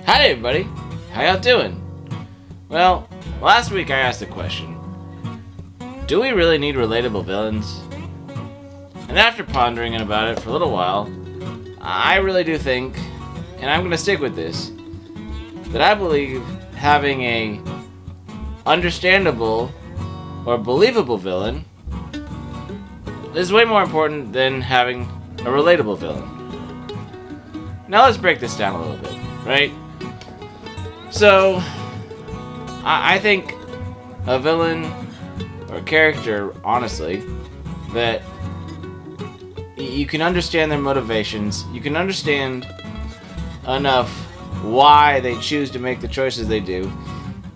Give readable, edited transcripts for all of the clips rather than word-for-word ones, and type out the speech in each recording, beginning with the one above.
Howdy everybody, how y'all doing? Well, last week I asked a question. Do we really need relatable villains? And after pondering about it for a little while, I really do think, and I'm going to stick with this, that I believe having a understandable or believable villain is way more important than having a relatable villain. Now let's break this down a little bit, right? So, I think a villain or a character, honestly, that you can understand their motivations, you can understand enough why they choose to make the choices they do,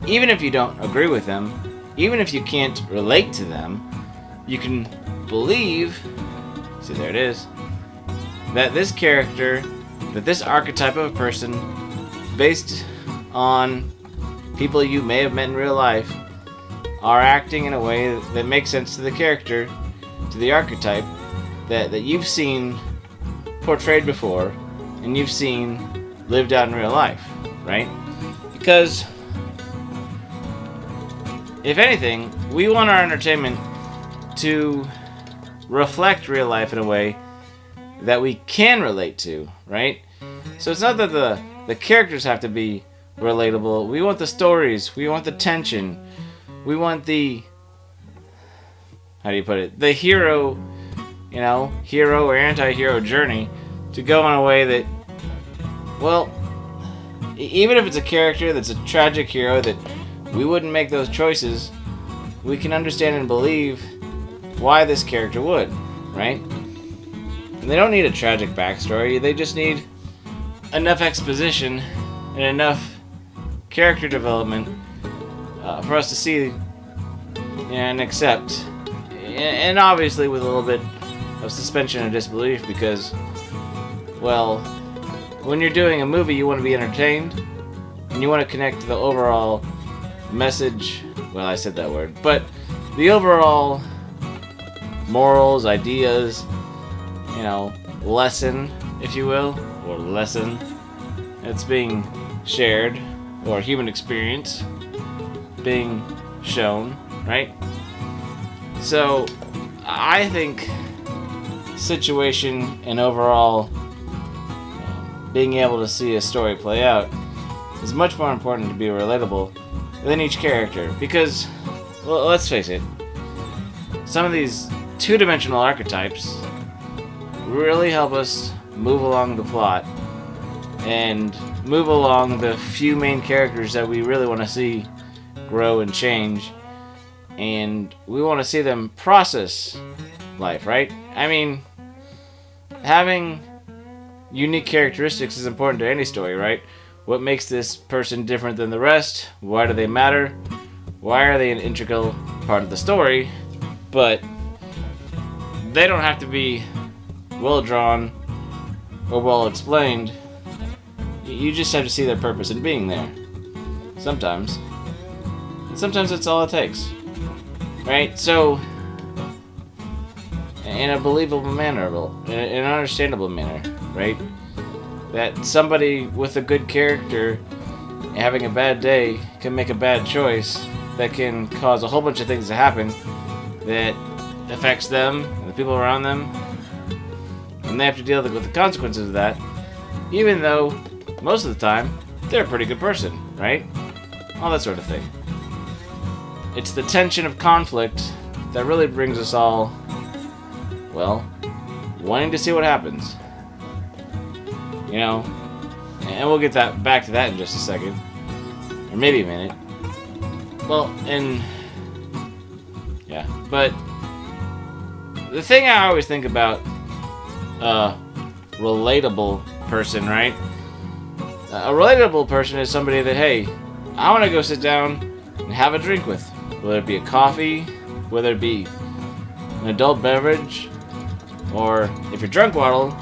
even if you don't agree with them, even if you can't relate to them, you can believe, see there it is, that this character, that this archetype of a person, based on people you may have met in real life, are acting in a way that makes sense to the character, to the archetype that you've seen portrayed before and you've seen lived out in real life, right? Because if anything, we want our entertainment to reflect real life in a way that we can relate to, right? So it's not that the characters have to be relatable. We want the stories, we want the tension, we want the, how do you put it, the hero, hero or anti-hero journey to go in a way that, well, even if it's a character that's a tragic hero that we wouldn't make those choices, we can understand and believe why this character would, right? And they don't need a tragic backstory, they just need enough exposition and enough character development for us to see and accept, and obviously with a little bit of suspension of disbelief, because, well, when you're doing a movie you want to be entertained and you want to connect to the overall message, well, I said that word, but the overall morals, ideas, lesson, if you will, or lesson that's being shared, or human experience being shown, right? So, I think situation and overall being able to see a story play out is much more important to be relatable than each character, because, well, let's face it, some of these two-dimensional archetypes really help us move along the plot and move along the few main characters that we really want to see grow and change, and we want to see them process life, right? I mean, having unique characteristics is important to any story, right? What makes this person different than the rest? Why do they matter? Why are they an integral part of the story? But they don't have to be well drawn or well explained. You just have to see their purpose in being there. Sometimes. Sometimes that's all it takes. Right? So, in a believable manner, in an understandable manner, right? That somebody with a good character having a bad day can make a bad choice that can cause a whole bunch of things to happen that affects them and the people around them, and they have to deal with the consequences of that, even though most of the time they're a pretty good person, right? All that sort of thing. It's the tension of conflict that really brings us all, well, wanting to see what happens. And we'll get back to that in just a second, or maybe a minute. Well, but the thing I always think about a relatable person, right? A relatable person is somebody that, hey, I want to go sit down and have a drink with. Whether it be a coffee, whether it be an adult beverage, or if you're Drunkwaddle,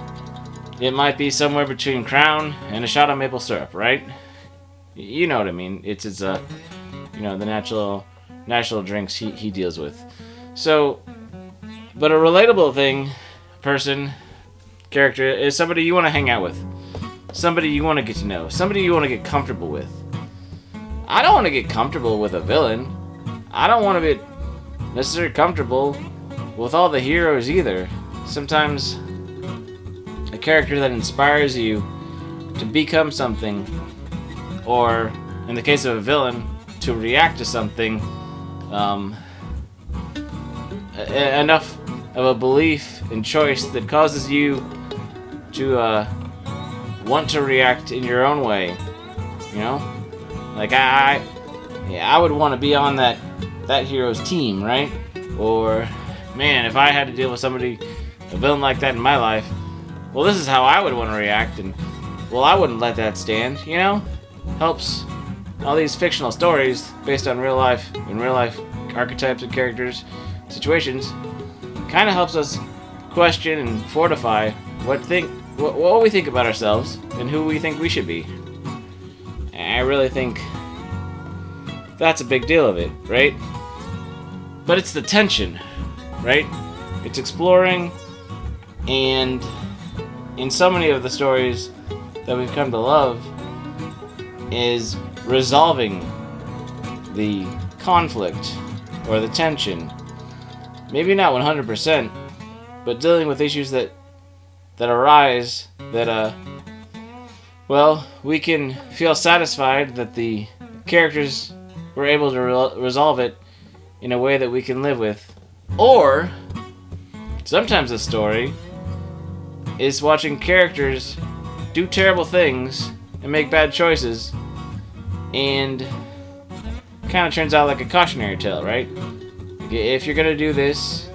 it might be somewhere between Crown and a shot of maple syrup, right? You know what I mean. It's the natural drinks he deals with. So, but a relatable person, character, is somebody you want to hang out with. somebody you want to get to know, somebody you want to get comfortable with. I don't want to get comfortable with a villain. I don't want to be necessarily comfortable with all the heroes either. Sometimes a character that inspires you to become something, or in the case of a villain, to react to something, enough of a belief and choice that causes you to want to react in your own way. You know? Like I would want to be on that hero's team, right? Or, man, if I had to deal with somebody, a villain like that in my life, well, this is how I would want to react, and, well, I wouldn't let that stand, you know? Helps all these fictional stories based on real life archetypes and characters, situations, kind of helps us question and fortify what we think about ourselves and who we think we should be. I really think that's a big deal of it, right? But it's the tension, right? It's exploring, and in so many of the stories that we've come to love, is resolving the conflict or the tension. Maybe not 100%, but dealing with issues that arise that, well, we can feel satisfied that the characters were able to resolve it in a way that we can live with. Or, sometimes a story is watching characters do terrible things and make bad choices, and kind of turns out like a cautionary tale, right? If you're going to do this,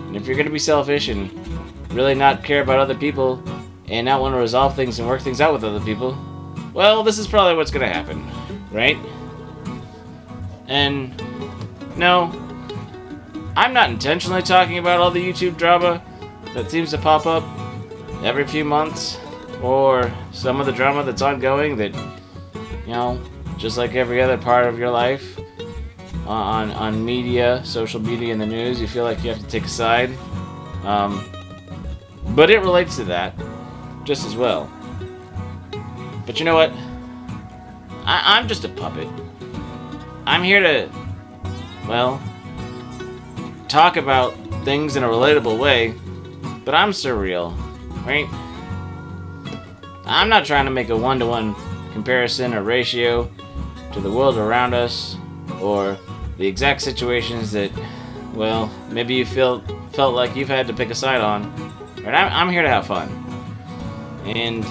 and if you're going to be selfish and really not care about other people, and not want to resolve things and work things out with other people, well, this is probably what's going to happen, right? And no, I'm not intentionally talking about all the YouTube drama that seems to pop up every few months, or some of the drama that's ongoing that, you know, just like every other part of your life, on media, social media, and the news, you feel like you have to take a side. But it relates to that just as well. But you know what? I'm just a puppet. I'm here to, well, talk about things in a relatable way, but I'm surreal, right? I'm not trying to make a one-to-one comparison or ratio to the world around us, or the exact situations that, well, maybe you felt like you've had to pick a side on. Right? I'm here to have fun, and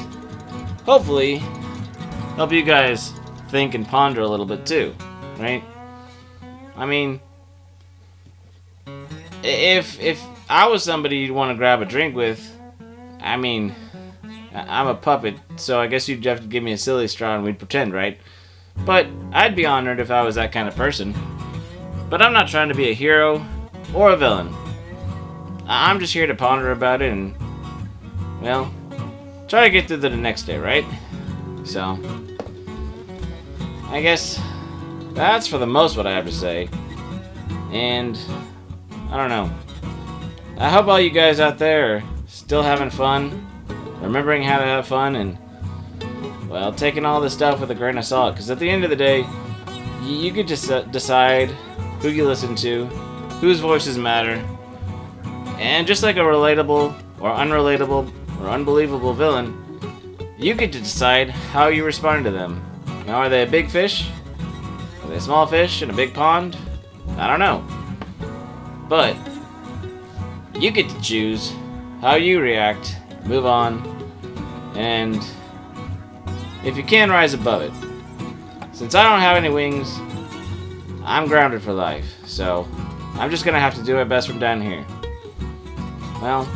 hopefully help you guys think and ponder a little bit too, right? I mean, if I was somebody you'd want to grab a drink with, I mean, I'm a puppet, so I guess you'd have to give me a silly straw and we'd pretend, right? But I'd be honored if I was that kind of person. But I'm not trying to be a hero or a villain. I'm just here to ponder about it and, well, try to get through to the next day, right? So, I guess that's for the most what I have to say. And, I don't know. I hope all you guys out there are still having fun, remembering how to have fun, and, well, taking all this stuff with a grain of salt. Because at the end of the day, you get to decide who you listen to, whose voices matter. And just like a relatable or unrelatable or unbelievable villain, you get to decide how you respond to them. Now, are they a big fish? Are they a small fish in a big pond? I don't know. But you get to choose how you react, move on, and if you can, rise above it. Since I don't have any wings, I'm grounded for life, so I'm just gonna have to do my best from down here. Well,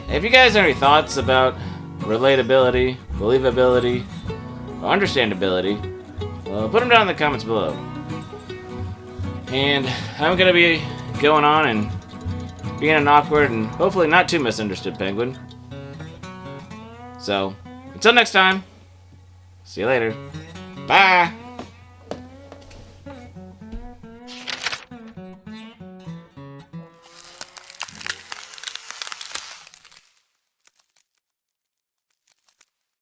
if you guys have any thoughts about relatability, believability, or understandability, well, put them down in the comments below. And I'm gonna be going on and being an awkward and hopefully not too misunderstood penguin. So, until next time, see you later. Bye!